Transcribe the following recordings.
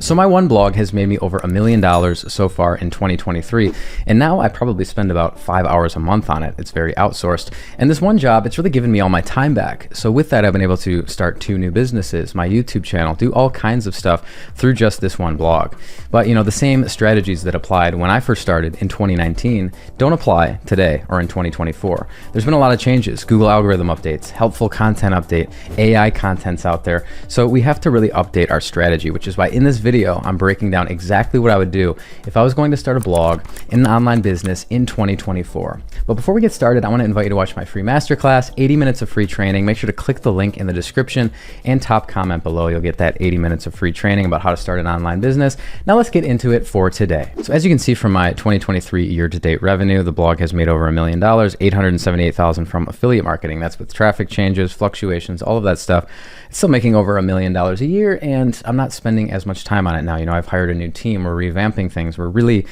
So my one blog has made me over $1 million so far in 2023. And now I probably spend about 5 hours a month on it. It's very outsourced. And this one job, it's really given me all my time back. So with that, I've been able to start 2 new businesses, my YouTube channel, do all kinds of stuff through just this one blog. But the same strategies that applied when I first started in 2019 don't apply today or in 2024. There's been a lot of changes, Google algorithm updates, helpful content update, AI content's out there. So we have to really update our strategy, which is why in this video, I'm breaking down exactly what I would do if I was going to start a blog in an online business in 2024. But before we get started, I want to invite you to watch my free masterclass, 80 minutes of free training. Make sure to click the link in the description and top comment below. You'll get that 80 minutes of free training about how to start an online business. Now let's get into it for today. So as you can see from my 2023 year-to-date revenue, the blog has made over $1 million, $878,000 from affiliate marketing. That's with traffic changes, fluctuations, all of that stuff. It's still making over $1 million a year, and I'm not spending as much time on it now. I've hired a new team. We're revamping things. We're really,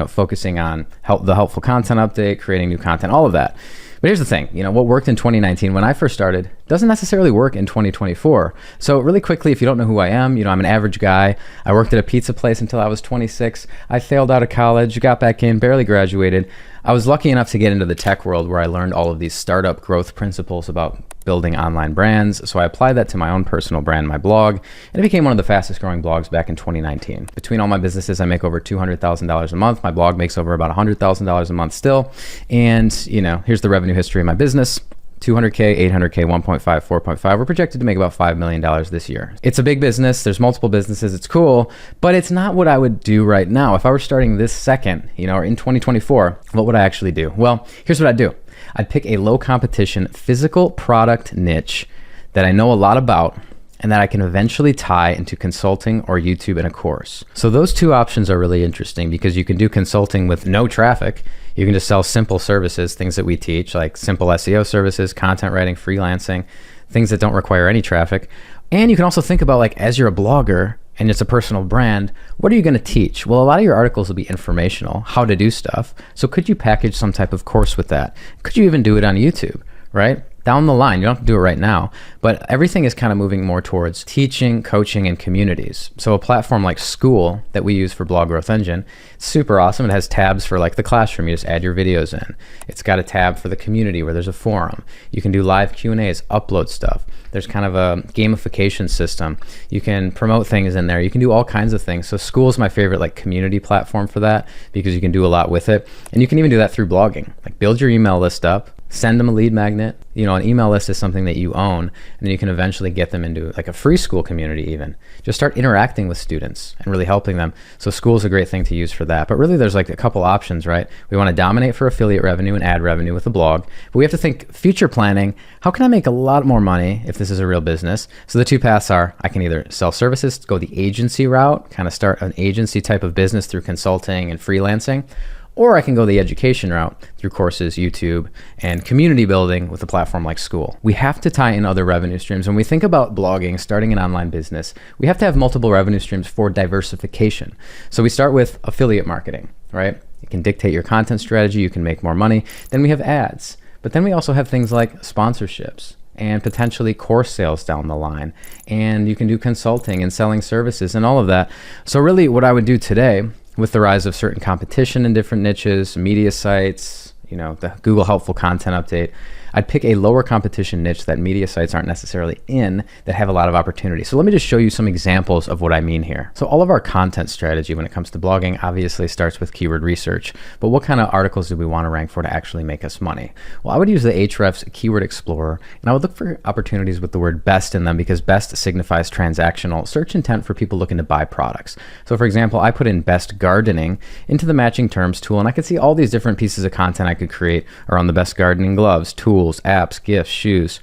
focusing on the helpful content update, creating new content, all of that. But here's the thing, what worked in 2019 when I first started doesn't necessarily work in 2024. So really quickly, if you don't know who I am, I'm an average guy. I worked at a pizza place until I was 26. I failed out of college, got back in, barely graduated. I was lucky enough to get into the tech world where I learned all of these startup growth principles about building online brands. So I applied that to my own personal brand, my blog, and it became one of the fastest growing blogs back in 2019. Between all my businesses, I make over $200,000 a month. My blog makes over about $100,000 a month still. And, here's the revenue history of my business. 200K, 800K, 1.5, 4.5. We're projected to make about $5 million this year. It's a big business. There's multiple businesses. It's cool, but it's not what I would do right now. If I were starting this second, or in 2024, what would I actually do? Well, here's what I'd do. I'd pick a low competition physical product niche that I know a lot about and that I can eventually tie into consulting or YouTube in a course. So those 2 options are really interesting because you can do consulting with no traffic. You can just sell simple services, things that we teach, like simple SEO services, content writing, freelancing, things that don't require any traffic. And you can also think about, as you're a blogger and it's a personal brand, what are you going to teach? Well, a lot of your articles will be informational, how to do stuff. So could you package some type of course with that? Could you even do it on YouTube, right? Down the line, you don't have to do it right now, but everything is kind of moving more towards teaching, coaching, and communities. So a platform like School that we use for Blog Growth Engine, it's super awesome. It has tabs for the classroom. You just add your videos in. It's got a tab for the community where there's a forum. You can do live Q&As, upload stuff. There's kind of a gamification system. You can promote things in there. You can do all kinds of things. So School is my favorite community platform for that because you can do a lot with it. And you can even do that through blogging. Build your email list up, send them a lead magnet. An email list is something that you own, and then you can eventually get them into a free School community even. Just start interacting with students and really helping them. So School is a great thing to use for that. But really there's a couple options, right? We want to dominate for affiliate revenue and ad revenue with a blog, but we have to think future planning. How can I make a lot more money if this is a real business? So the 2 paths are, I can either sell services, go the agency route, kind of start an agency type of business through consulting and freelancing, or I can go the education route through courses, YouTube, and community building with a platform like School. We have to tie in other revenue streams. When we think about blogging, starting an online business, we have to have multiple revenue streams for diversification. So we start with affiliate marketing, right? You can dictate your content strategy, you can make more money. Then we have ads, but then we also have things like sponsorships and potentially course sales down the line. And you can do consulting and selling services and all of that. So really what I would do today, with the rise of certain competition in different niches, media sites, the Google helpful content update, I'd pick a lower competition niche that media sites aren't necessarily in that have a lot of opportunity. So let me just show you some examples of what I mean here. So all of our content strategy when it comes to blogging obviously starts with keyword research, but what kind of articles do we want to rank for to actually make us money? Well, I would use the Ahrefs Keyword Explorer, and I would look for opportunities with the word best in them because best signifies transactional search intent for people looking to buy products. So for example, I put in best gardening into the matching terms tool, and I could see all these different pieces of content I could create around the best gardening gloves, tools, apps, gifts, shoes,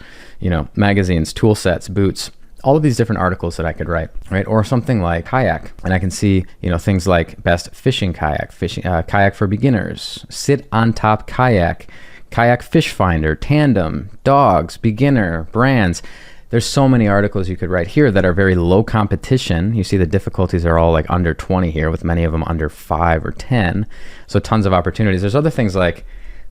magazines, tool sets, boots, all of these different articles that I could write, right? Or something like kayak, and I can see, things like best fishing kayak, kayak for beginners, sit on top kayak, kayak fish finder, tandem, dogs, beginner, brands. There's so many articles you could write here that are very low competition. You see the difficulties are all under 20 here, with many of them under 5 or 10. So tons of opportunities. There's other things like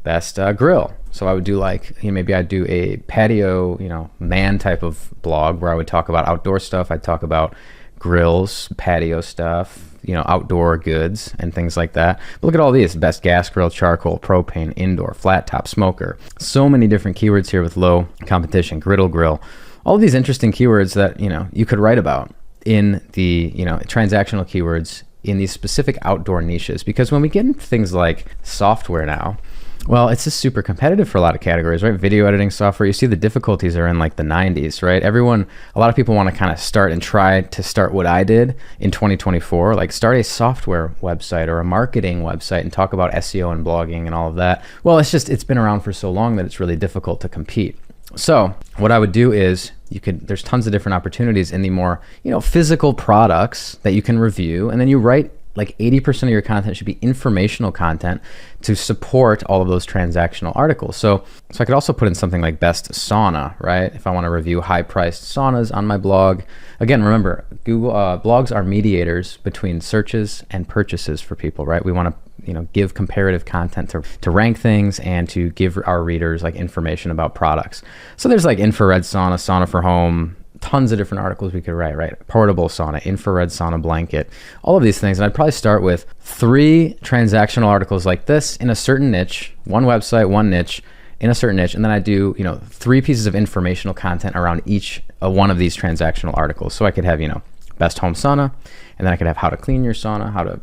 best grill. So I would do maybe I'd do a patio, man type of blog where I would talk about outdoor stuff. I'd talk about grills, patio stuff, outdoor goods and things like that. But look at all these: best gas grill, charcoal, propane, indoor, flat top, smoker. So many different keywords here with low competition, griddle grill. All of these interesting keywords that, you could write about in the, transactional keywords in these specific outdoor niches. Because when we get into things like software now, well, it's just super competitive for a lot of categories, right? Video editing software, you see the difficulties are in like the 90s, right? A lot of people want to kind of start and try to start what I did in 2024, like start a software website or a marketing website and talk about SEO and blogging and all of that. Well, it's been around for so long that it's really difficult to compete. So what I would do is there's tons of different opportunities in the more, physical products that you can review, and then you write like 80% of your content should be informational content to support all of those transactional articles. So I could also put in something like best sauna, right? If I want to review high-priced saunas on my blog. Again, remember, Google blogs are mediators between searches and purchases for people, right? We want to give comparative content to rank things and to give our readers like information about products. So there's like infrared sauna, sauna for home, tons of different articles we could write, right? Portable sauna, infrared sauna blanket, all of these things. And I'd probably start with 3 transactional articles like this in a certain niche, one website, one niche in a certain niche. And then I do, 3 pieces of informational content around each one of these transactional articles. So I could have, best home sauna, and then I could have how to clean your sauna, how to,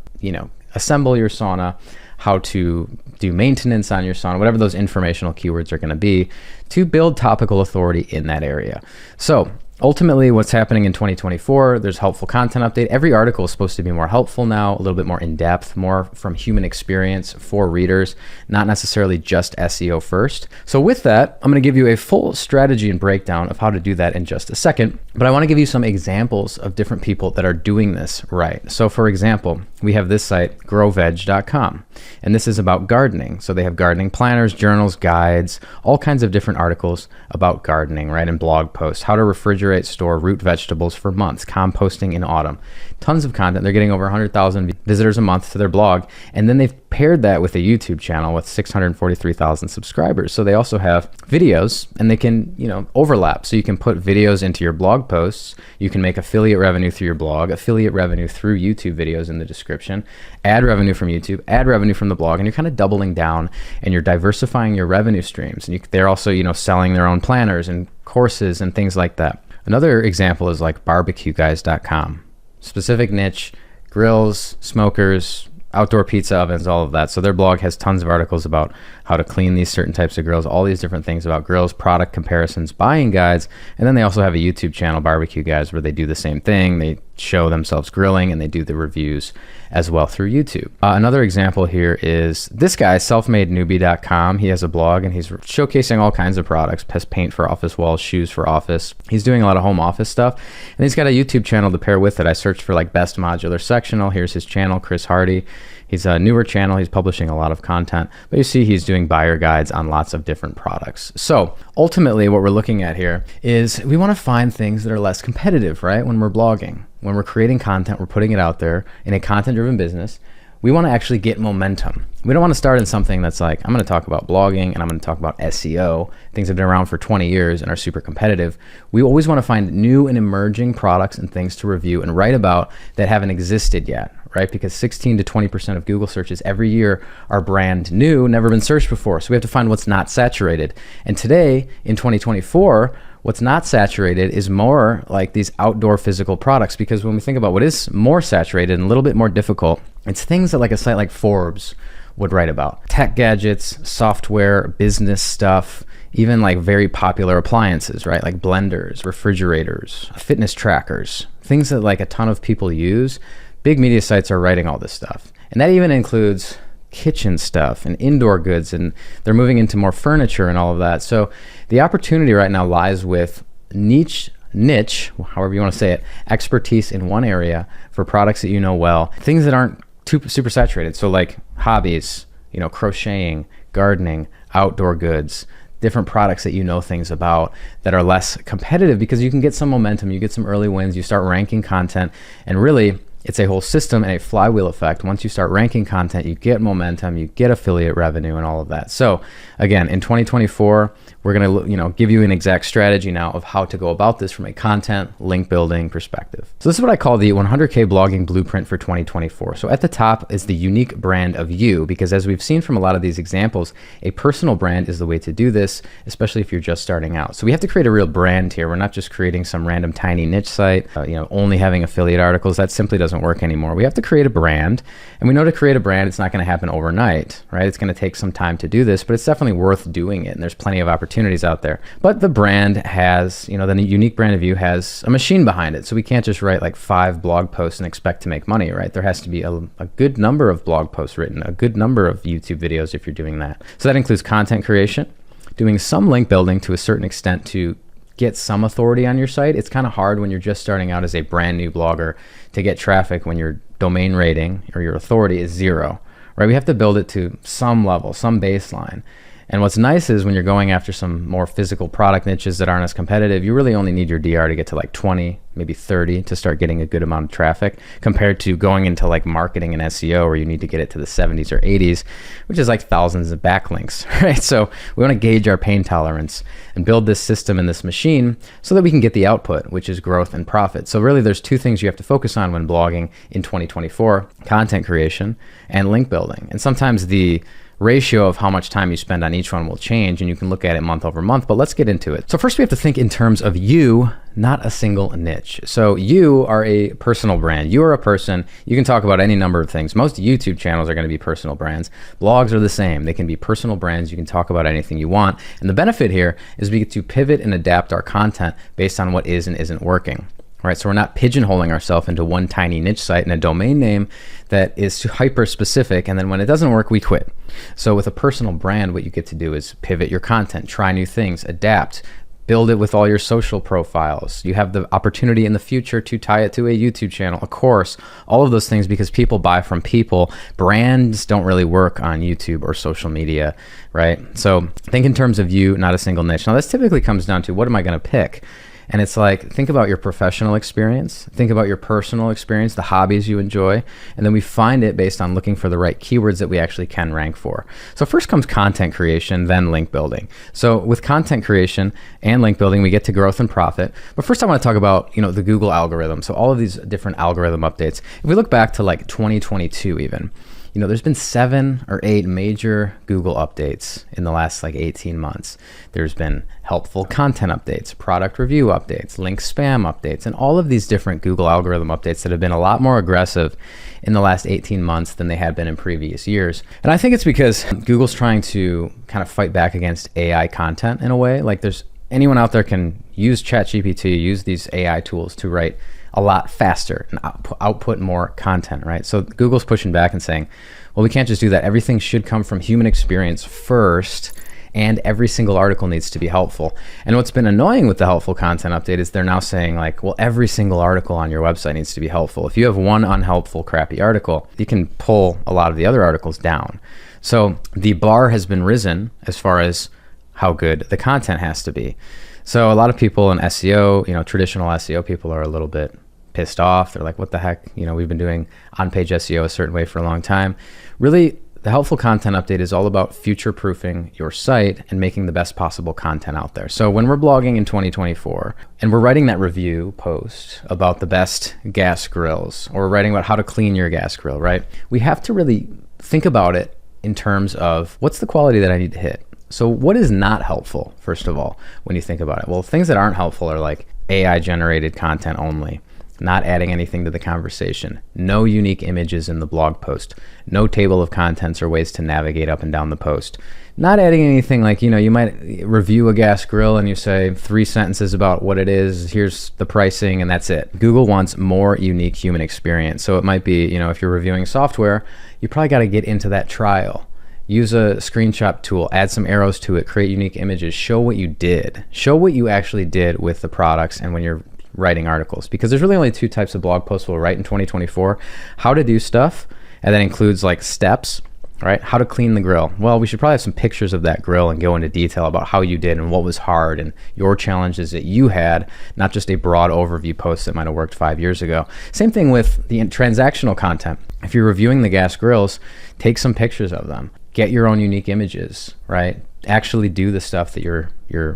assemble your sauna, how to do maintenance on your sauna, whatever those informational keywords are going to be, to build topical authority in that area. So ultimately, what's happening in 2024, there's helpful content update. Every article is supposed to be more helpful now, a little bit more in depth, more from human experience for readers, not necessarily just SEO first. So with that, I'm going to give you a full strategy and breakdown of how to do that in just a second. But I want to give you some examples of different people that are doing this right. So for example, we have this site, growveg.com, and this is about gardening. So they have gardening planners, journals, guides, all kinds of different articles about gardening, right? And blog posts, how to refrigerate, store root vegetables for months, composting in autumn, tons of content. They're getting over 100,000 visitors a month to their blog. And then they've paired that with a YouTube channel with 643,000 subscribers. So they also have videos, and they can, overlap. So you can put videos into your blog posts. You can make affiliate revenue through your blog, affiliate revenue through YouTube videos in the description, ad revenue from YouTube, ad revenue from the blog, and you're kind of doubling down and you're diversifying your revenue streams. And they're also, selling their own planners and courses and things like that. Another example is like barbecueguys.com, specific niche, grills, smokers, outdoor pizza ovens, all of that. So their blog has tons of articles about how to clean these certain types of grills, all these different things about grills, product comparisons, buying guides. And then they also have a YouTube channel, Barbecue Guys, where they do the same thing. They show themselves grilling and they do the reviews as well through YouTube. Another example here is this guy, selfmadenewbie.com. He has a blog and he's showcasing all kinds of products, paint for office walls, shoes for office. He's doing a lot of home office stuff, and he's got a YouTube channel to pair with it. I searched for like best modular sectional. Here's his channel, Chris Hardy. He's a newer channel. He's publishing a lot of content, but you see he's doing buyer guides on lots of different products. So ultimately what we're looking at here is we want to find things that are less competitive, right? When we're blogging, when we're creating content, we're putting it out there in a content-driven business. We want to actually get momentum. We don't want to start in something that's like, I'm going to talk about blogging and I'm going to talk about SEO. Things have been around for 20 years and are super competitive. We always want to find new and emerging products and things to review and write about that haven't existed yet, right? Because 16 to 20% of Google searches every year are brand new, never been searched before. So we have to find what's not saturated. And today in 2024, what's not saturated is more like these outdoor physical products, because when we think about what is more saturated and a little bit more difficult, it's things that like a site like Forbes would write about. Tech gadgets, software, business stuff, even like very popular appliances, right? Like blenders, refrigerators, fitness trackers, things that like a ton of people use. Big media sites are writing all this stuff. And that even includes kitchen stuff and indoor goods, and they're moving into more furniture and all of that. So the opportunity right now lies with niche, however you want to say it, expertise in one area for products that you know well, things that aren't too super saturated. So like hobbies, crocheting, gardening, outdoor goods, different products that you know things about that are less competitive, because you can get some momentum, you get some early wins, you start ranking content, and really it's a whole system and a flywheel effect. Once you start ranking content, you get momentum, you get affiliate revenue and all of that. So again, in 2024, we're going to, give you an exact strategy now of how to go about this from a content link building perspective. So this is what I call the 100K blogging blueprint for 2024. So at the top is the unique brand of you, because as we've seen from a lot of these examples, a personal brand is the way to do this, especially if you're just starting out. So we have to create a real brand here. We're not just creating some random tiny niche site, only having affiliate articles. That simply doesn't work anymore. We have to create a brand, and we know to create a brand, it's not going to happen overnight, right? It's going to take some time to do this, but it's definitely worth doing it. And there's plenty of opportunities out there. But the brand has, the unique brand of you has a machine behind it. So we can't just write like 5 blog posts and expect to make money, right? There has to be a good number of blog posts written, a good number of YouTube videos if you're doing that. So that includes content creation, doing some link building to a certain extent to get some authority on your site. It's kind of hard when you're just starting out as a brand new blogger to get traffic when your domain rating or your authority is 0, right? We have to build it to some level, some baseline. And what's nice is when you're going after some more physical product niches that aren't as competitive, you really only need your DR to get to like 20, maybe 30 to start getting a good amount of traffic, compared to going into like marketing and SEO where you need to get it to the 70s or 80s, which is like thousands of backlinks, right? So we want to gauge our pain tolerance and build this system in this machine so that we can get the output, which is growth and profit. So really there's 2 things you have to focus on when blogging in 2024, content creation and link building. And sometimes the ratio of how much time you spend on each one will change, and you can look at it month over month, but let's get into it. So first we have to think in terms of you, not a single niche. So you are a personal brand. You are a person. You can talk about any number of things. Most YouTube channels are going to be personal brands. Blogs are the same. They can be personal brands. You can talk about anything you want. And the benefit here is we get to pivot and adapt our content based on what is and isn't working. Right, so we're not pigeonholing ourselves into one tiny niche site and a domain name that is hyper specific, and then when it doesn't work, we quit. So with a personal brand, what you get to do is pivot your content, try new things, adapt, build it with all your social profiles. You have the opportunity in the future to tie it to a YouTube channel, a course, all of those things, because people buy from people. Brands don't really work on YouTube or social media, right? So think in terms of you, not a single niche. Now this typically comes down to, what am I going to pick? And it's like, think about your professional experience, think about your personal experience, the hobbies you enjoy, and then we find it based on looking for the right keywords that we actually can rank for. So first comes content creation, then link building. So with content creation and link building, we get to growth and profit. But first I want to talk about, the Google algorithm. So all of these different algorithm updates. If we look back to like 2022 even, there's been 7 or 8 major Google updates in the last like 18 months. There's been helpful content updates, product review updates, link spam updates, and all of these different Google algorithm updates that have been a lot more aggressive in the last 18 months than they had been in previous years. And I think it's because Google's trying to kind of fight back against AI content in a way. Like anyone out there can use ChatGPT, use these AI tools to write a lot faster and output more content, right? So Google's pushing back and saying, well, we can't just do that. Everything should come from human experience first, and every single article needs to be helpful. And what's been annoying with the helpful content update is they're now saying like, well, every single article on your website needs to be helpful. If you have one unhelpful, crappy article, you can pull a lot of the other articles down. So the bar has been risen as far as how good the content has to be. So a lot of people in SEO, traditional SEO people are a little bit pissed off. They're like, what the heck? We've been doing on-page SEO a certain way for a long time. Really, the helpful content update is all about future-proofing your site and making the best possible content out there. So when we're blogging in 2024 and we're writing that review post about the best gas grills, or we're writing about how to clean your gas grill, right? We have to really think about it in terms of, what's the quality that I need to hit? So what is not helpful, first of all, when you think about it? Well, things that aren't helpful are like AI-generated content only, not adding anything to the conversation, no unique images in the blog post, no table of contents or ways to navigate up and down the post, not adding anything like, you might review a gas grill and you say 3 sentences about what it is, here's the pricing, and that's it. Google wants more unique human experience. So it might be, if you're reviewing software, you probably got to get into that trial. Use a screenshot tool, add some arrows to it, create unique images, show what you did. Show what you actually did with the products and when you're writing articles. Because there's really only 2 types of blog posts we'll write in 2024. How to do stuff, and that includes like steps, right? How to clean the grill. Well, we should probably have some pictures of that grill and go into detail about how you did and what was hard and your challenges that you had, not just a broad overview post that might have worked 5 years ago. Same thing with the transactional content. If you're reviewing the gas grills, take some pictures of them. Get your own unique images, right? Actually do the stuff that you're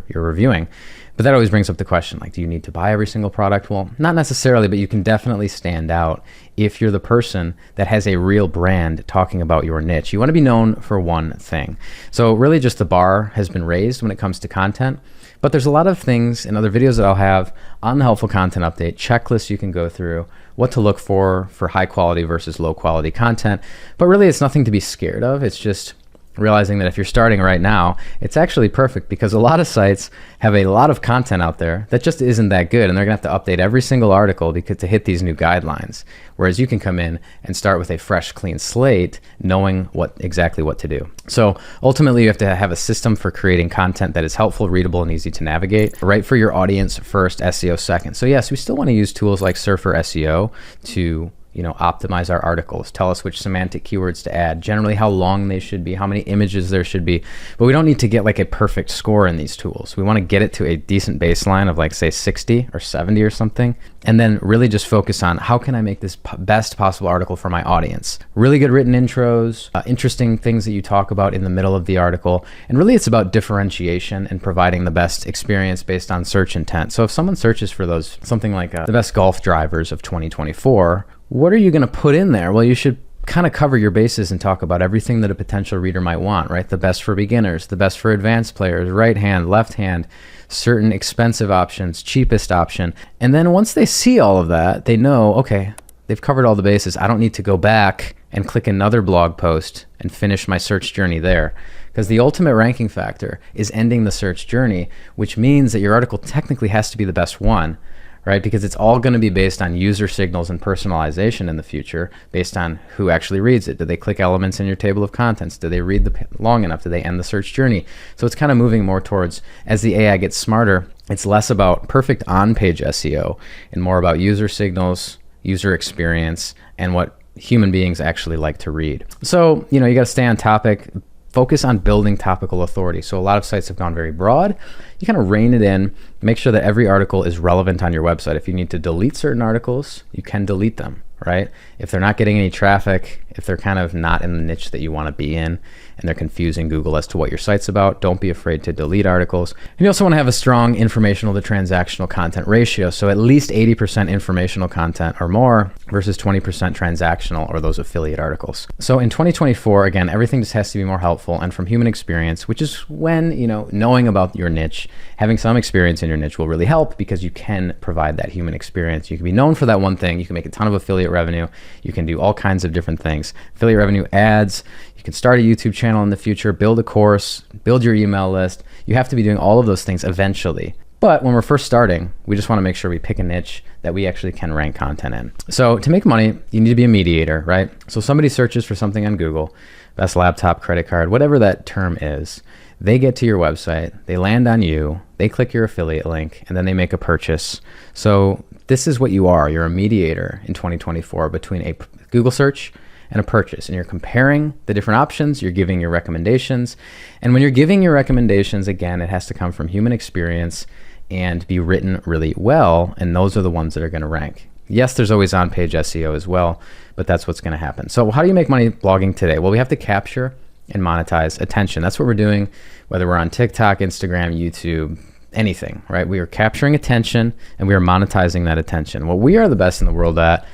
reviewing. But that always brings up the question, like, do you need to buy every single product? Well, not necessarily, but you can definitely stand out if you're the person that has a real brand talking about your niche. You want to be known for one thing. So really just the bar has been raised when it comes to content, but there's a lot of things in other videos that I'll have on the Helpful Content Update, checklists you can go through, what to look for high quality versus low quality content. But really it's nothing to be scared of. It's just realizing that if you're starting right now, it's actually perfect because a lot of sites have a lot of content out there that just isn't that good, and they're gonna have to update every single article to hit these new guidelines. Whereas you can come in and start with a fresh, clean slate, knowing exactly what to do. So ultimately you have to have a system for creating content that is helpful, readable, and easy to navigate. Right for your audience first, SEO second. So yes, we still wanna use tools like Surfer SEO to optimize our articles, tell us which semantic keywords to add, generally how long they should be, how many images there should be. But we don't need to get like a perfect score in these tools. We want to get it to a decent baseline of like say 60 or 70 or something, and then really just focus on how can I make this best possible article for my audience. Really good written intros, interesting things that you talk about in the middle of the article, and really it's about differentiation and providing the best experience based on search intent. So if someone searches for those, something like the best golf drivers of 2024, what are you going to put in there? Well, you should kind of cover your bases and talk about everything that a potential reader might want, right? The best for beginners, the best for advanced players, right hand, left hand, certain expensive options, cheapest option. And then once they see all of that, they know, okay, they've covered all the bases. I don't need to go back and click another blog post and finish my search journey there. Because the ultimate ranking factor is ending the search journey, which means that your article technically has to be the best one, right? Because it's all going to be based on user signals and personalization in the future, based on who actually reads it. Do they click elements in your table of contents? Do they read long enough? Do they end the search journey? So it's kind of moving more towards, as the AI gets smarter, it's less about perfect on-page SEO and more about user signals, user experience, and what human beings actually like to read. So, you got to stay on topic. Focus on building topical authority. So a lot of sites have gone very broad. You kind of rein it in, make sure that every article is relevant on your website. If you need to delete certain articles, you can delete them, right? If they're not getting any traffic, if they're kind of not in the niche that you want to be in, and they're confusing Google as to what your site's about, don't be afraid to delete articles. And you also want to have a strong informational to transactional content ratio. So at least 80% informational content or more versus 20% transactional or those affiliate articles. So in 2024, again, everything just has to be more helpful and from human experience, which is when, knowing about your niche, having some experience in your niche will really help because you can provide that human experience. You can be known for that one thing. You can make a ton of affiliate revenue. You can do all kinds of different things. Affiliate revenue, ads, you can start a YouTube channel in the future, build a course, build your email list. You have to be doing all of those things eventually. But when we're first starting, we just want to make sure we pick a niche that we actually can rank content in. So to make money, you need to be a mediator, right? So somebody searches for something on Google, best laptop, credit card, whatever that term is. They get to your website, they land on you, they click your affiliate link, and then they make a purchase. So this is what you are. You're a mediator in 2024 between a Google search and a purchase. And you're comparing the different options, you're giving your recommendations. And when you're giving your recommendations, again, it has to come from human experience and be written really well. And those are the ones that are going to rank. Yes, there's always on-page SEO as well, but that's what's going to happen. So how do you make money blogging today? Well, we have to capture and monetize attention. That's what we're doing, whether we're on TikTok, Instagram, YouTube, anything, right? We are capturing attention and we are monetizing that attention. What we are the best in the world at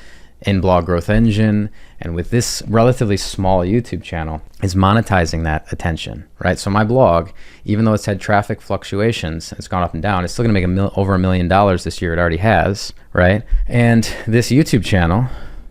in Blog Growth Engine and with this relatively small YouTube channel is monetizing that attention, right? So my blog, even though it's had traffic fluctuations, it's gone up and down, it's still gonna make over $1 million this year. It already has, right? And this YouTube channel,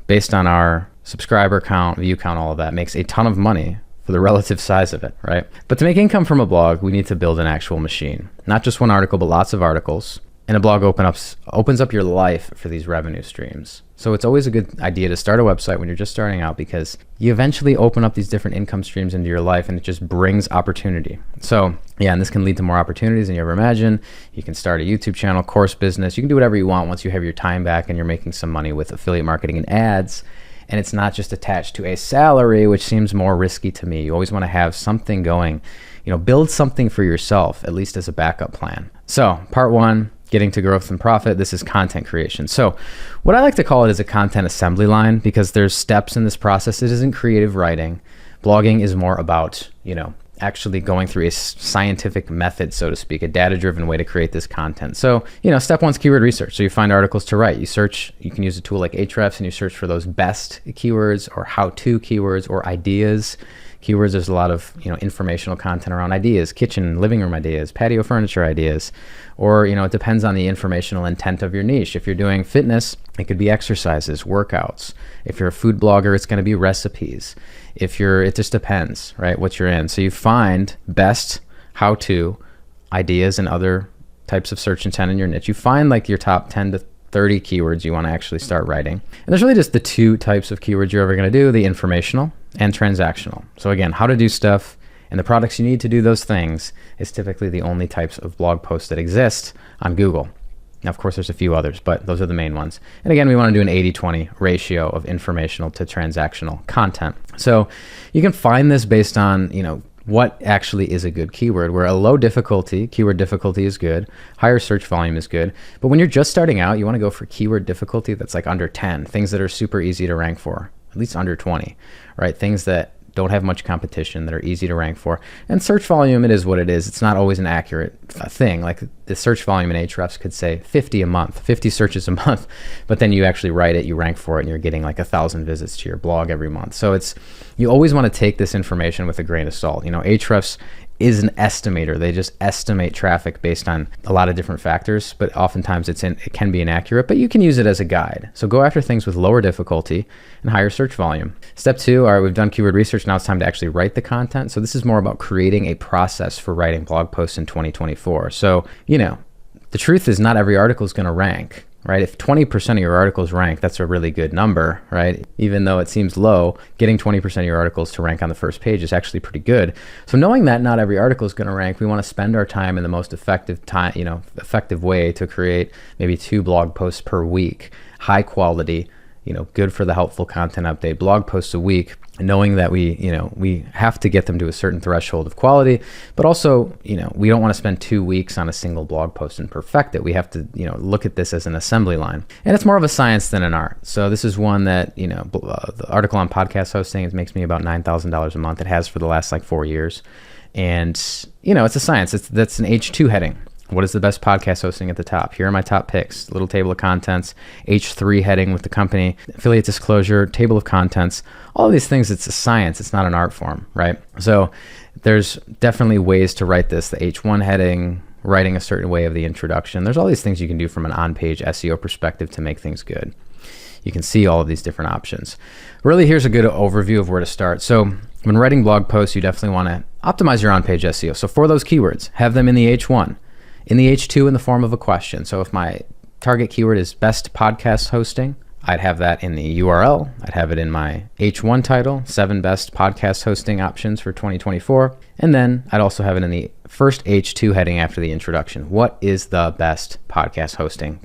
based on our subscriber count, view count, all of that, makes a ton of money for the relative size of it, right? But to make income from a blog, we need to build an actual machine. Not just one article, but lots of articles. And a blog opens up your life for these revenue streams. So it's always a good idea to start a website when you're just starting out because you eventually open up these different income streams into your life and it just brings opportunity. So yeah, and this can lead to more opportunities than you ever imagine. You can start a YouTube channel, course business. You can do whatever you want once you have your time back and you're making some money with affiliate marketing and ads. and it's not just attached to a salary, which seems more risky to me. You always want to have something going, build something for yourself, at least as a backup plan. So part one, getting to growth and profit. This is content creation. So what I like to call it is a content assembly line, because there's steps in this process. It isn't creative writing. Blogging is more about, actually going through a scientific method, so to speak, a data-driven way to create this content. So, step one's keyword research. So you find articles to write. You search, you can use a tool like Ahrefs, and you search for those best keywords or how-to keywords or ideas. Keywords, there's a lot of, informational content around ideas, kitchen, living room ideas, patio furniture ideas, or, it depends on the informational intent of your niche. If you're doing fitness, it could be exercises, workouts. If you're a food blogger, it's going to be recipes. It just depends, right, what you're in. So you find best how-to ideas and other types of search intent in your niche. You find like your top 10 to 30 keywords you want to actually start writing. And there's really just the two types of keywords you're ever going to do, the informational and transactional. So again, how to do stuff and the products you need to do those things is typically the only types of blog posts that exist on Google. Now, of course, there's a few others, but those are the main ones. And again, we want to do an 80-20 ratio of informational to transactional content. So you can find this based on, what actually is a good keyword, where a low difficulty, keyword difficulty is good, higher search volume is good. But when you're just starting out, you want to go for keyword difficulty that's like under 10, things that are super easy to rank for, at least under 20, right? Things that don't have much competition, that are easy to rank for. And search volume, it is what it is. It's not always an accurate thing. Like the search volume in Ahrefs could say 50 a month, 50 searches a month, but then you actually write it, you rank for it, and you're getting like 1,000 visits to your blog every month. So you always want to take this information with a grain of salt. Ahrefs is an estimator. They just estimate traffic based on a lot of different factors, but oftentimes it can be inaccurate, but you can use it as a guide. So go after things with lower difficulty and higher search volume. Step two, all right, we've done keyword research. Now it's time to actually write the content. So this is more about creating a process for writing blog posts in 2024. So, the truth is not every article is going to rank. Right? If 20% of your articles rank, that's a really good number, right? Even though it seems low, getting 20% of your articles to rank on the first page is actually pretty good. So knowing that not every article is going to rank, we want to spend our time in the most effective way to create maybe 2 blog posts per week, high quality, good for the helpful content update, blog posts a week, knowing that we have to get them to a certain threshold of quality, but also, we don't want to spend 2 weeks on a single blog post and perfect it. We have to, look at this as an assembly line, and it's more of a science than an art. So this is one that, the article on podcast hosting, it makes me about $9,000 a month. It has for the last 4 years. And, it's a science. That's an H2 heading. What is the best podcast hosting at the top? Here are my top picks. Little table of contents, H3 heading with the company, affiliate disclosure, table of contents, all of these things. It's a science. It's not an art form, right? So there's definitely ways to write this. The H1 heading, writing a certain way of the introduction. There's all these things you can do from an on-page SEO perspective to make things good. You can see all of these different options. Really, here's a good overview of where to start. So when writing blog posts, you definitely want to optimize your on-page SEO. So for those keywords, have them in the H1. In the H2 in the form of a question. So if my target keyword is best podcast hosting, I'd have that in the URL. I'd have it in my H1 title, 7 best podcast hosting options for 2024. And then I'd also have it in the first H2 heading after the introduction. What is the best podcast hosting? ?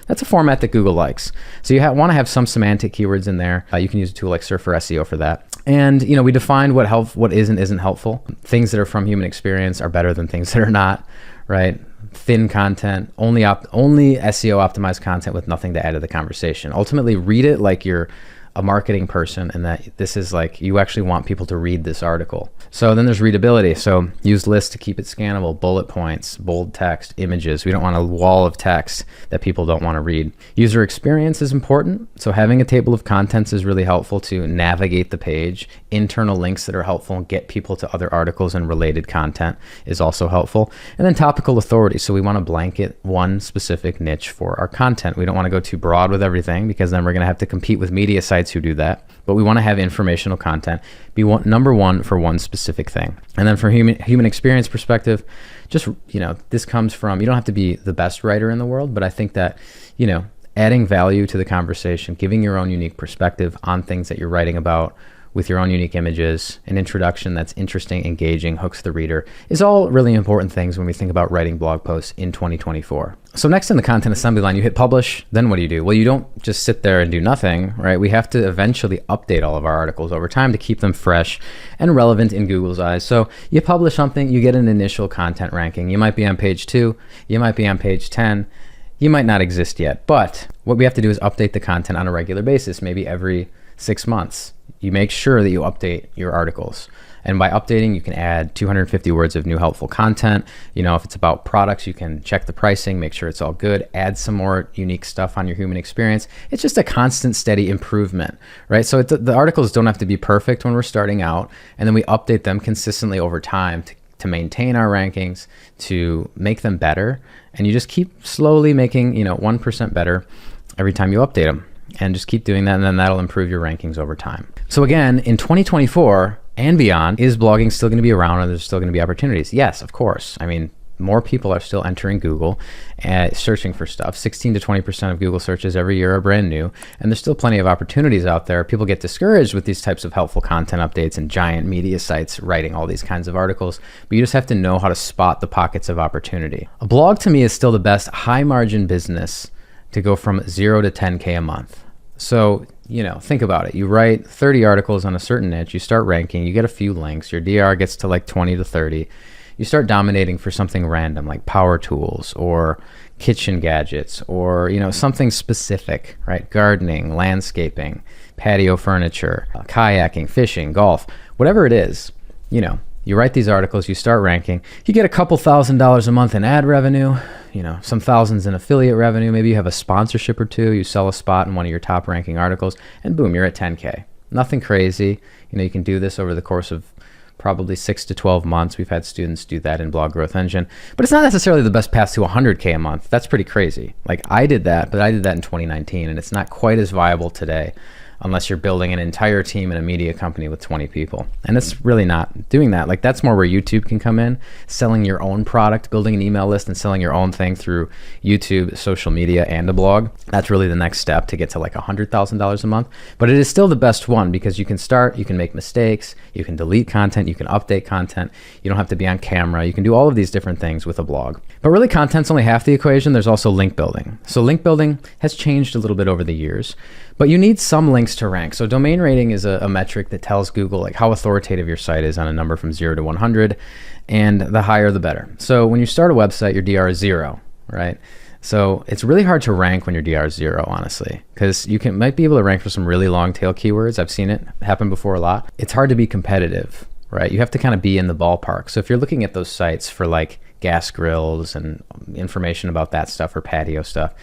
That's a format that Google likes. So you want to have some semantic keywords in there. You can use a tool like Surfer SEO for that. And we defined what is and isn't helpful. Things that are from human experience are better than things that are not, right? Thin content, only SEO optimized content with nothing to add to the conversation. Ultimately, read it like you're a marketing person, and that this is you actually want people to read this article. So then there's readability. So use lists to keep it scannable, bullet points, bold text, images. We don't want a wall of text that people don't want to read. User experience is important. So having a table of contents is really helpful to navigate the page. Internal links that are helpful and get people to other articles and related content is also helpful. And then topical authority. So we want to blanket one specific niche for our content. We don't want to go too broad with everything, because then we're going to have to compete with media sites who do that. But we want to have informational content be number one for one specific thing. And then from human experience perspective, just, this comes from, you don't have to be the best writer in the world, but I think that, adding value to the conversation, giving your own unique perspective on things that you're writing about, with your own unique images, an introduction that's interesting, engaging, hooks the reader, is all really important things when we think about writing blog posts in 2024. So next in the content assembly line, you hit publish, then what do? Well, you don't just sit there and do nothing, right? We have to eventually update all of our articles over time to keep them fresh and relevant in Google's eyes. So you publish something, you get an initial content ranking. You might be on page 2, you might be on page 10, you might not exist yet, but what we have to do is update the content on a regular basis, maybe every 6 months. You make sure that you update your articles. And by updating, you can add 250 words of new helpful content. If it's about products, you can check the pricing, make sure it's all good, add some more unique stuff on your human experience. It's just a constant, steady improvement, right? So the articles don't have to be perfect when we're starting out, and then we update them consistently over time to maintain our rankings, to make them better. And you just keep slowly making, 1% better every time you update them. And just keep doing that, and then that'll improve your rankings over time. So again, in 2024 and beyond, is blogging still going to be around, and there's still going to be opportunities? Yes, of course. I mean, more people are still entering Google and searching for stuff. 16 to 20% of Google searches every year are brand new, and there's still plenty of opportunities out there. People get discouraged with these types of helpful content updates and giant media sites writing all these kinds of articles, but you just have to know how to spot the pockets of opportunity. A blog to me is still the best high margin business to go from 0 to 10K a month. So, think about it. You write 30 articles on a certain niche, you start ranking, you get a few links, your DR gets to like 20 to 30. You start dominating for something random like power tools or kitchen gadgets or, something specific, right? Gardening, landscaping, patio furniture, kayaking, fishing, golf, whatever it is, you write these articles, you start ranking, you get a couple $1,000s a month in ad revenue, some thousands in affiliate revenue. Maybe you have a sponsorship or two, you sell a spot in one of your top ranking articles, and boom, you're at 10K. Nothing crazy. You can do this over the course of probably 6 to 12 months. We've had students do that in Blog Growth Engine, but it's not necessarily the best path to 100K a month. That's pretty crazy. Like I did that, but I did that in 2019, and it's not quite as viable today unless you're building an entire team in a media company with 20 people. And it's really not doing that. Like that's more where YouTube can come in, selling your own product, building an email list and selling your own thing through YouTube, social media, and a blog. That's really the next step to get to like $100,000 a month. But it is still the best one because you can start, you can make mistakes, you can delete content, you can update content, you don't have to be on camera, you can do all of these different things with a blog. But really content's only half the equation. There's also link building. So link building has changed a little bit over the years, but you need some links to rank. So domain rating is a metric that tells Google like how authoritative your site is on a number from 0 to 100, and the higher the better. So when you start a website, your DR is 0, right? So it's really hard to rank when your DR is 0, honestly, because you might be able to rank for some really long tail keywords. I've seen it happen before a lot. It's hard to be competitive, right? You have to kind of be in the ballpark. So if you're looking at those sites for like gas grills and information about that stuff or patio stuff,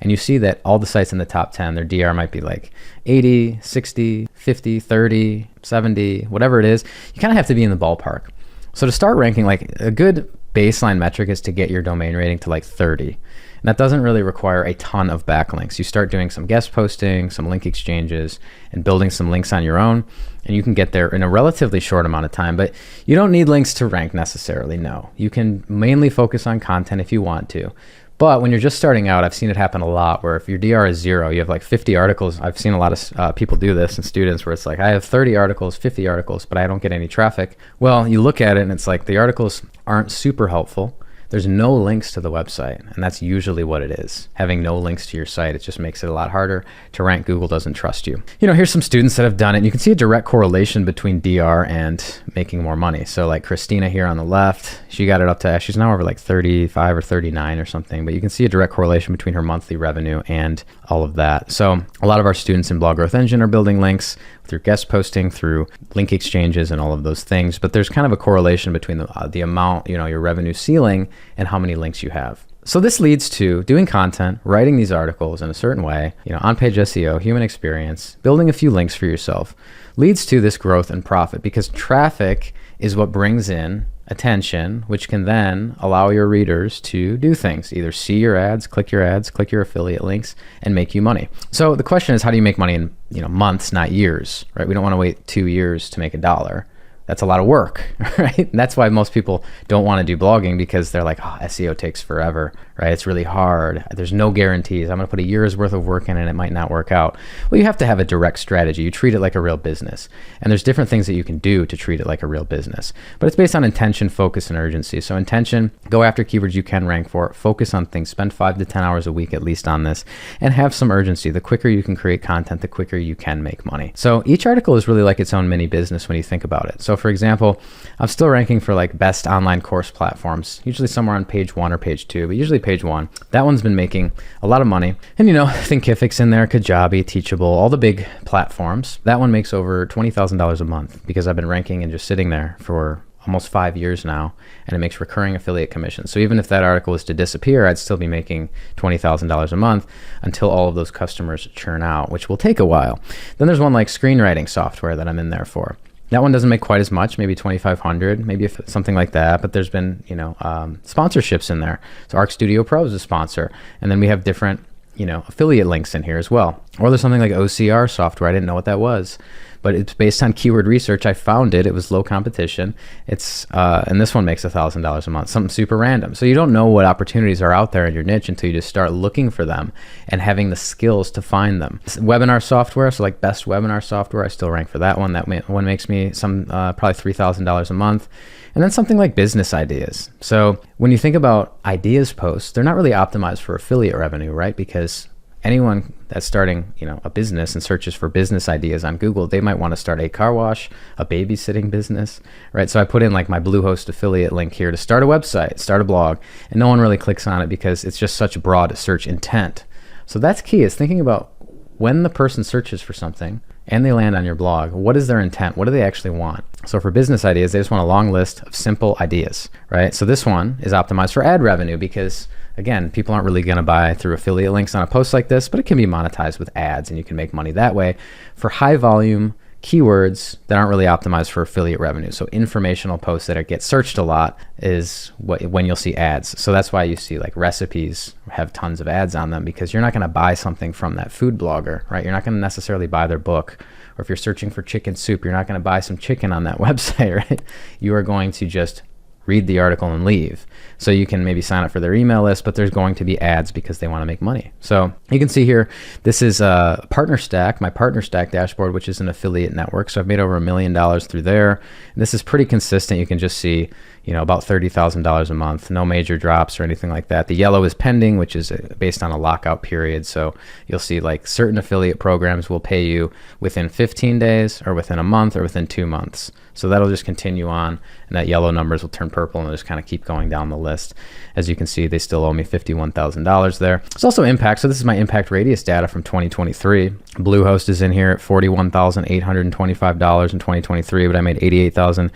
and you see that all the sites in the top 10, their DR might be like 80, 60, 50, 30, 70, whatever it is, you kind of have to be in the ballpark. So to start ranking, like a good baseline metric is to get your domain rating to like 30. And that doesn't really require a ton of backlinks. You start doing some guest posting, some link exchanges, and building some links on your own, and you can get there in a relatively short amount of time. But you don't need links to rank necessarily, no. You can mainly focus on content if you want to. But when you're just starting out, I've seen it happen a lot where if your DR is 0, you have like 50 articles. I've seen a lot of people do this and students where it's like, I have 30 articles, 50 articles, but I don't get any traffic. Well, you look at it and it's like the articles aren't super helpful. There's no links to the website, and that's usually what it is. Having no links to your site, it just makes it a lot harder to rank. Google doesn't trust you. Here's some students that have done it, and you can see a direct correlation between DR and making more money. So like Christina here on the left, she got it up to, she's now over like 35 or 39 or something, but you can see a direct correlation between her monthly revenue and all of that. So a lot of our students in Blog Growth Engine are building links through guest posting, through link exchanges and all of those things. But there's kind of a correlation between the amount, your revenue ceiling and how many links you have. So this leads to doing content, writing these articles in a certain way, on-page SEO, human experience, building a few links for yourself, leads to this growth and profit because traffic is what brings in attention, which can then allow your readers to do things, either see your ads, click your affiliate links, and make you money. So the question is, how do you make money in months, not years, right? We don't want to wait 2 years to make $1. That's a lot of work, right? And that's why most people don't want to do blogging because they're like, oh, SEO takes forever, right? It's really hard. There's no guarantees. I'm going to put a year's worth of work in and it might not work out. Well, you have to have a direct strategy. You treat it like a real business. And there's different things that you can do to treat it like a real business. But it's based on intention, focus, and urgency. So intention, go after keywords you can rank for, focus on things, spend 5 to 10 hours a week at least on this, and have some urgency. The quicker you can create content, the quicker you can make money. So each article is really like its own mini business when you think about it. So for example, I'm still ranking for like best online course platforms, usually somewhere on page 1 or page 2, but usually page 1. That one's been making a lot of money. And Thinkific's in there, Kajabi, Teachable, all the big platforms. That one makes over $20,000 a month because I've been ranking and just sitting there for almost 5 years now, and it makes recurring affiliate commissions. So even if that article was to disappear, I'd still be making $20,000 a month until all of those customers churn out, which will take a while. Then there's one like screenwriting software that I'm in there for. That one doesn't make quite as much, maybe 2,500, maybe something like that. But there's been, sponsorships in there. So Arc Studio Pro is a sponsor. And then we have different, affiliate links in here as well. Or there's something like OCR software. I didn't know what that was, but it's based on keyword research. I found it. It was low competition. It's and this one makes $1,000 a month, something super random. So you don't know what opportunities are out there in your niche until you just start looking for them and having the skills to find them. Webinar software, so like best webinar software, I still rank for that one. That one makes me probably $3,000 a month. And then something like business ideas. So when you think about ideas posts, they're not really optimized for affiliate revenue, right? Because anyone that's starting, a business and searches for business ideas on Google, they might want to start a car wash, a babysitting business, right? So I put in like my Bluehost affiliate link here to start a website, start a blog, and no one really clicks on it because it's just such broad search intent. So that's key, is thinking about when the person searches for something and they land on your blog, what is their intent? What do they actually want? So for business ideas, they just want a long list of simple ideas, right? So this one is optimized for ad revenue because, again, people aren't really going to buy through affiliate links on a post like this, but it can be monetized with ads and you can make money that way for high volume keywords that aren't really optimized for affiliate revenue. So informational posts that get searched a lot is when you'll see ads. So that's why you see like recipes have tons of ads on them, because you're not going to buy something from that food blogger, right? You're not going to necessarily buy their book. Or if you're searching for chicken soup, you're not going to buy some chicken on that website, right? You are going to just read the article and leave. So you can maybe sign up for their email list, but there's going to be ads because they want to make money. So you can see here, this is a Partner Stack, my Partner Stack dashboard, which is an affiliate network. So I've made over $1 million through there. And this is pretty consistent. You can just see, about $30,000 a month, no major drops or anything like that. The yellow is pending, which is based on a lockout period. So you'll see like certain affiliate programs will pay you within 15 days or within a month or within 2 months. So that'll just continue on, and that yellow numbers will turn purple and just kind of keep going down the list. As you can see, they still owe me $51,000 there. There's also impact. So this is my impact radius data from 2023. Bluehost is in here at $41,825 in 2023, but I made $88,000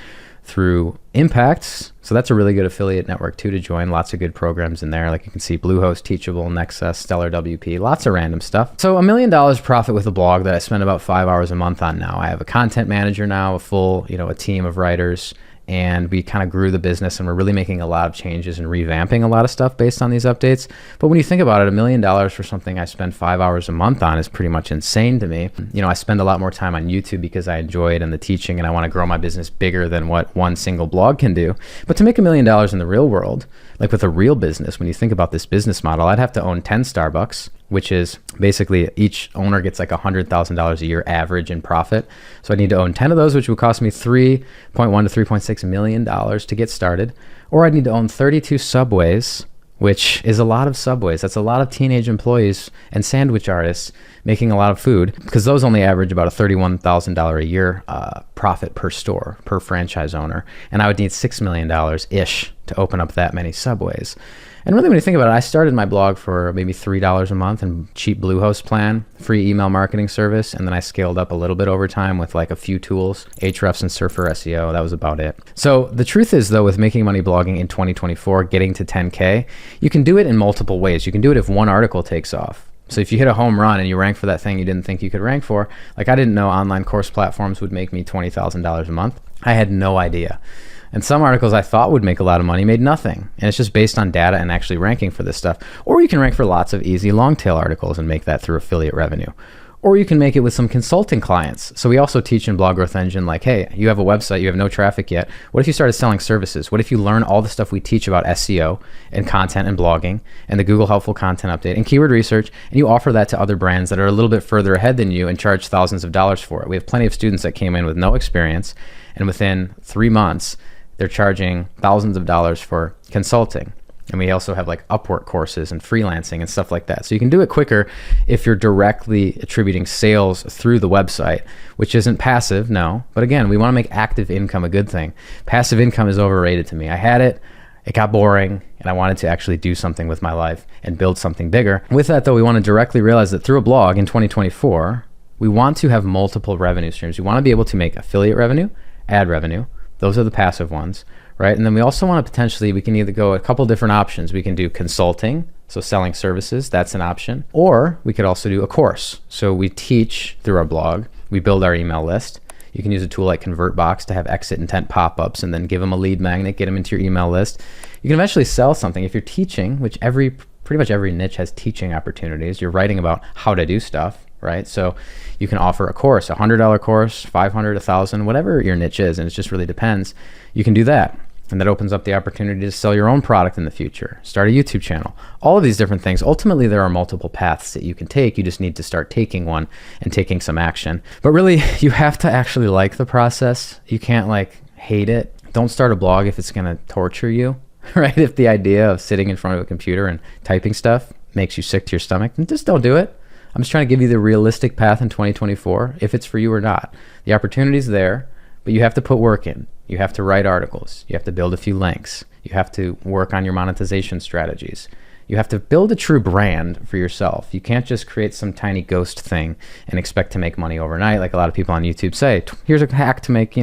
through impacts. So that's a really good affiliate network too to join. Lots of good programs in there. Like you can see Bluehost, Teachable, Nexus, Stellar WP, lots of random stuff. So $1 million profit with a blog that I spend about 5 hours a month on now. I have a content manager now, a full, a team of writers, and we kind of grew the business and we're really making a lot of changes and revamping a lot of stuff based on these updates. But when you think about it, $1 million for something I spend 5 hours a month on is pretty much insane to me. I spend a lot more time on YouTube because I enjoy it and the teaching, and I want to grow my business bigger than what one single blog can do. But to make $1 million in the real world, like with a real business, when you think about this business model, I'd have to own 10 Starbucks, which is basically each owner gets like $100,000 a year average in profit. So I need to own 10 of those, which would cost me $3.1 to $3.6 million to get started. Or I'd need to own 32 Subways, which is a lot of Subways. That's a lot of teenage employees and sandwich artists making a lot of food, because those only average about a $31,000 a year profit per store, per franchise owner. And I would need $6 million-ish to open up that many Subways. And really, when you think about it, I started my blog for maybe $3 a month and cheap Bluehost plan, free email marketing service. And then I scaled up a little bit over time with like a few tools, Ahrefs and Surfer SEO. That was about it. So the truth is, though, with making money blogging in 2024, getting to 10K, you can do it in multiple ways. You can do it if one article takes off. So if you hit a home run and you rank for that thing you didn't think you could rank for, like I didn't know online course platforms would make me $20,000 a month. I had no idea. And some articles I thought would make a lot of money made nothing. And it's just based on data and actually ranking for this stuff. Or you can rank for lots of easy long tail articles and make that through affiliate revenue. Or you can make it with some consulting clients. So we also teach in Blog Growth Engine, like, hey, you have a website, you have no traffic yet. What if you started selling services? What if you learn all the stuff we teach about SEO and content and blogging and the Google Helpful Content Update and keyword research, and you offer that to other brands that are a little bit further ahead than you and charge thousands of dollars for it? We have plenty of students that came in with no experience, and within 3 months, they're charging thousands of dollars for consulting. And we also have like Upwork courses and freelancing and stuff like that. So you can do it quicker if you're directly attributing sales through the website, which isn't passive, no. But again, we want to make active income a good thing. Passive income is overrated to me. I had it, it got boring, and I wanted to actually do something with my life and build something bigger. With that though, we want to directly realize that through a blog in 2024, we want to have multiple revenue streams. We want to be able to make affiliate revenue, ad revenue. Those are the passive ones. Right? And then we also want to potentially, we can either go a couple different options. We can do consulting, so selling services, that's an option. Or we could also do a course. So we teach through our blog, we build our email list. You can use a tool like ConvertBox to have exit intent pop-ups and then give them a lead magnet, get them into your email list. You can eventually sell something. If you're teaching, which pretty much every niche has teaching opportunities, you're writing about how to do stuff, right? So you can offer a course, a $100 course, $500, $1,000, whatever your niche is, and it just really depends. You can do that. And that opens up the opportunity to sell your own product in the future, start a YouTube channel, all of these different things. Ultimately, there are multiple paths that you can take. You just need to start taking one and taking some action. But really, you have to actually like the process. You can't like hate it. Don't start a blog if it's going to torture you, right? If the idea of sitting in front of a computer and typing stuff makes you sick to your stomach, then just don't do it. I'm just trying to give you the realistic path in 2024, if it's for you or not. The opportunity's there, but you have to put work in. You have to write articles. You have to build a few links. You have to work on your monetization strategies. You have to build a true brand for yourself. You can't just create some tiny ghost thing and expect to make money overnight, like a lot of people on YouTube say. Here's a hack to make,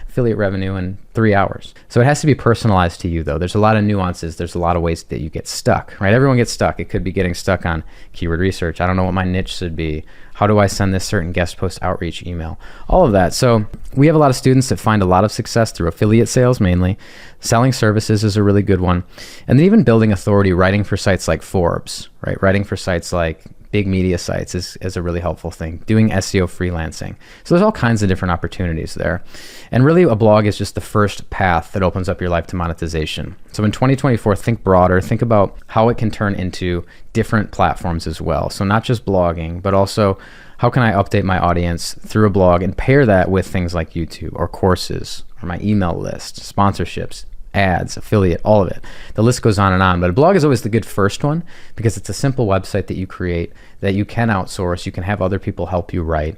affiliate revenue in 3 hours. So it has to be personalized to you, though. There's a lot of nuances. There's a lot of ways that you get stuck, right? Everyone gets stuck. It could be getting stuck on keyword research. I don't know what my niche should be. How do I send this certain guest post outreach email? All of that. So we have a lot of students that find a lot of success through affiliate sales mainly. Selling services is a really good one. And then even building authority, writing for sites like Forbes, right? Writing for sites like big media sites is a really helpful thing. Doing SEO freelancing. So there's all kinds of different opportunities there. And really a blog is just the first path that opens up your life to monetization. So in 2024, think broader, think about how it can turn into different platforms as well. So not just blogging, but also how can I update my audience through a blog and pair that with things like YouTube or courses or my email list, sponsorships, ads, affiliate, all of it. The list goes on and on, but a blog is always the good first one because it's a simple website that you create that you can outsource. You can have other people help you write,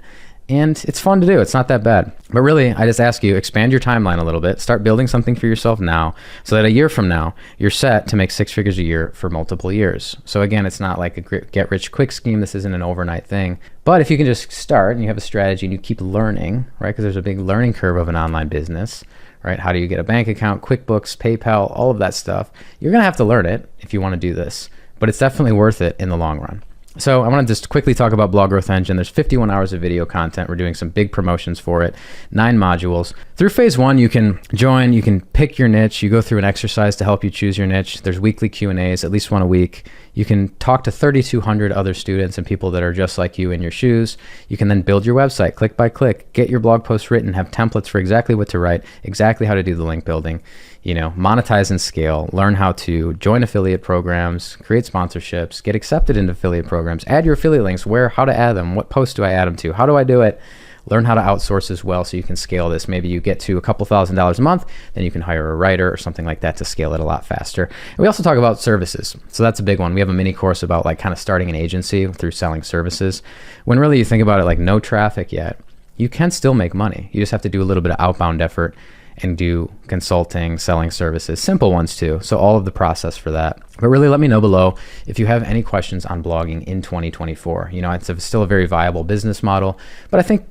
and it's fun to do. It's not that bad. But really, I just ask you, expand your timeline a little bit. Start building something for yourself now so that a year from now, you're set to make 6 figures a year for multiple years. So again, it's not like a get rich quick scheme. This isn't an overnight thing. But if you can just start and you have a strategy and you keep learning, right? Because there's a big learning curve of an online business, right? How do you get a bank account, QuickBooks, PayPal, all of that stuff. You're gonna have to learn it if you wanna do this, but it's definitely worth it in the long run. So I want to just quickly talk about Blog Growth Engine. There's 51 hours of video content. We're doing some big promotions for it, 9 modules. Through phase 1, you can join, you can pick your niche. You go through an exercise to help you choose your niche. There's weekly Q&As, at least one a week. You can talk to 3,200 other students and people that are just like you in your shoes. You can then build your website click by click, get your blog posts written, have templates for exactly what to write, exactly how to do the link building, monetize and scale, learn how to join affiliate programs, create sponsorships, get accepted into affiliate programs, add your affiliate links, how to add them, what posts do I add them to, how do I do it? Learn how to outsource as well so you can scale this. Maybe you get to a couple $1,000s a month, then you can hire a writer or something like that to scale it a lot faster. And we also talk about services. So that's a big one. We have a mini course about kind of starting an agency through selling services. When really you think about it, no traffic yet, you can still make money. You just have to do a little bit of outbound effort and do consulting, selling services, simple ones too. So all of the process for that. But really let me know below if you have any questions on blogging in 2024. It's still a very viable business model, but I think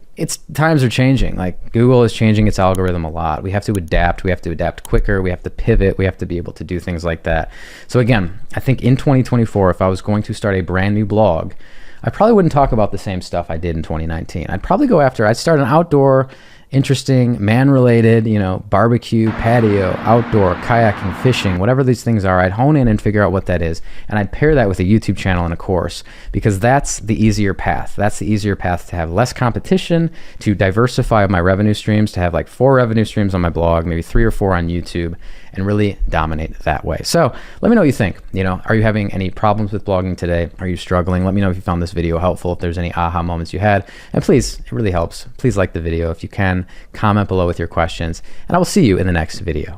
times are changing. Google is changing its algorithm a lot. We have to adapt. We have to adapt quicker. We have to pivot. We have to be able to do things like that. So again, I think in 2024, if I was going to start a brand new blog, I probably wouldn't talk about the same stuff I did in 2019. I'd start an outdoor interesting, man-related, you know, barbecue, patio, outdoor, kayaking, fishing, whatever these things are, I'd hone in and figure out what that is. And I'd pair that with a YouTube channel and a course, because that's the easier path. That's the easier path to have less competition, to diversify my revenue streams, to have like 4 revenue streams on my blog, maybe 3 or 4 on YouTube, and really dominate that way. So let me know what you think. You know, are you having any problems with blogging today? Are you struggling? Let me know if you found this video helpful, if there's any aha moments you had. And please, it really helps. Please like the video if you can. Comment below with your questions, and I will see you in the next video.